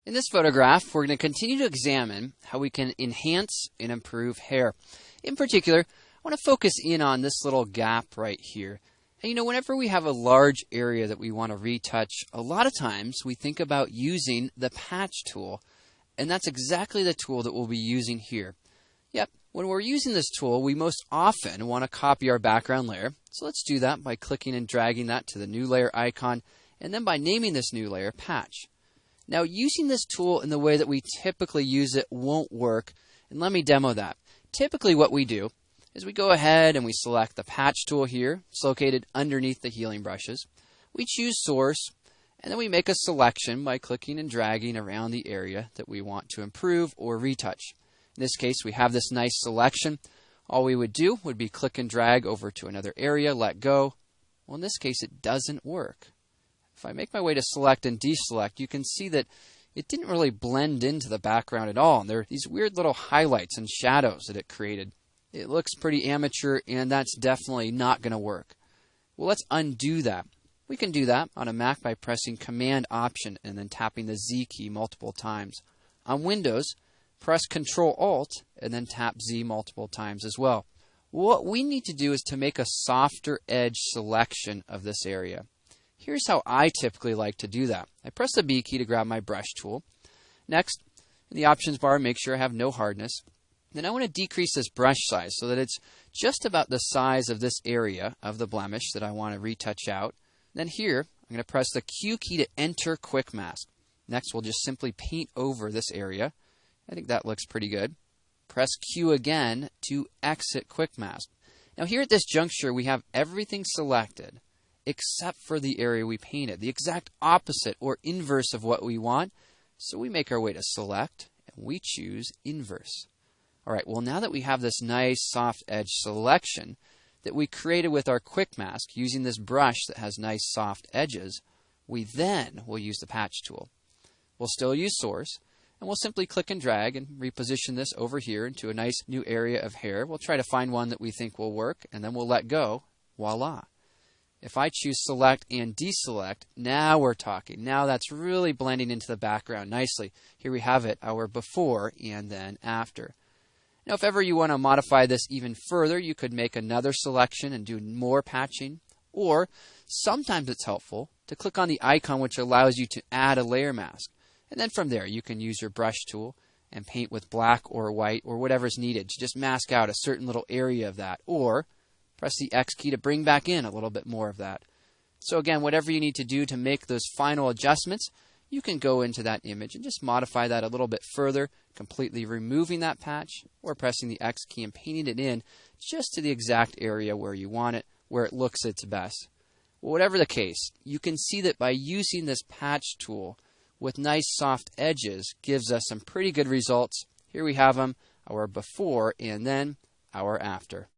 In this photograph, we're going to continue to examine how we can enhance and improve hair. In particular, I want to focus in on this little gap right here. And whenever we have a large area that we want to retouch, a lot of times we think about using the patch tool. And that's exactly the tool that we'll be using here. Yep, when we're using this tool, we most often want to copy our background layer. So let's do that by clicking and dragging that to the new layer icon, and then by naming this new layer Patch. Now, using this tool in the way that we typically use it won't work, and let me demo that. Typically what we do is we go ahead and we select the Patch tool here. It's located underneath the healing brushes. We choose Source, and then we make a selection by clicking and dragging around the area that we want to improve or retouch. In this case, we have this nice selection. All we would do would be click and drag over to another area, let go. Well, in this case, it doesn't work. If I make my way to select and deselect, you can see that it didn't really blend into the background at all. And there are these weird little highlights and shadows that it created. It looks pretty amateur, and that's definitely not going to work. Well, let's undo that. We can do that on a Mac by pressing Command-Option and then tapping the Z key multiple times. On Windows, press Control-Alt and then tap Z multiple times as well. What we need to do is to make a softer edge selection of this area. Here's how I typically like to do that. I press the B key to grab my brush tool. Next, in the options bar, make sure I have no hardness. Then I want to decrease this brush size so that it's just about the size of this area of the blemish that I want to retouch out. Then here, I'm going to press the Q key to enter Quick Mask. Next, we'll just simply paint over this area. I think that looks pretty good. Press Q again to exit Quick Mask. Now here at this juncture, we have everything selected except for the area we painted, the exact opposite or inverse of what we want. So we make our way to Select, and we choose Inverse. All right, well, now that we have this nice soft edge selection that we created with our Quick Mask using this brush that has nice soft edges, we then will use the Patch tool. We'll still use Source, and we'll simply click and drag and reposition this over here into a nice new area of hair. We'll try to find one that we think will work, and then we'll let go. Voila. If I choose Select and Deselect, now we're talking. Now that's really blending into the background nicely. Here we have it, our before and then after. Now, if ever you want to modify this even further, you could make another selection and do more patching. Or sometimes it's helpful to click on the icon which allows you to add a layer mask. And then from there, you can use your brush tool and paint with black or white or whatever's needed to just mask out a certain little area of that. Or press the X key to bring back in a little bit more of that. So again, whatever you need to do to make those final adjustments, you can go into that image and just modify that a little bit further, completely removing that patch or pressing the X key and painting it in just to the exact area where you want it, where it looks its best. Well, whatever the case, you can see that by using this patch tool with nice soft edges gives us some pretty good results. Here we have them, our before and then our after.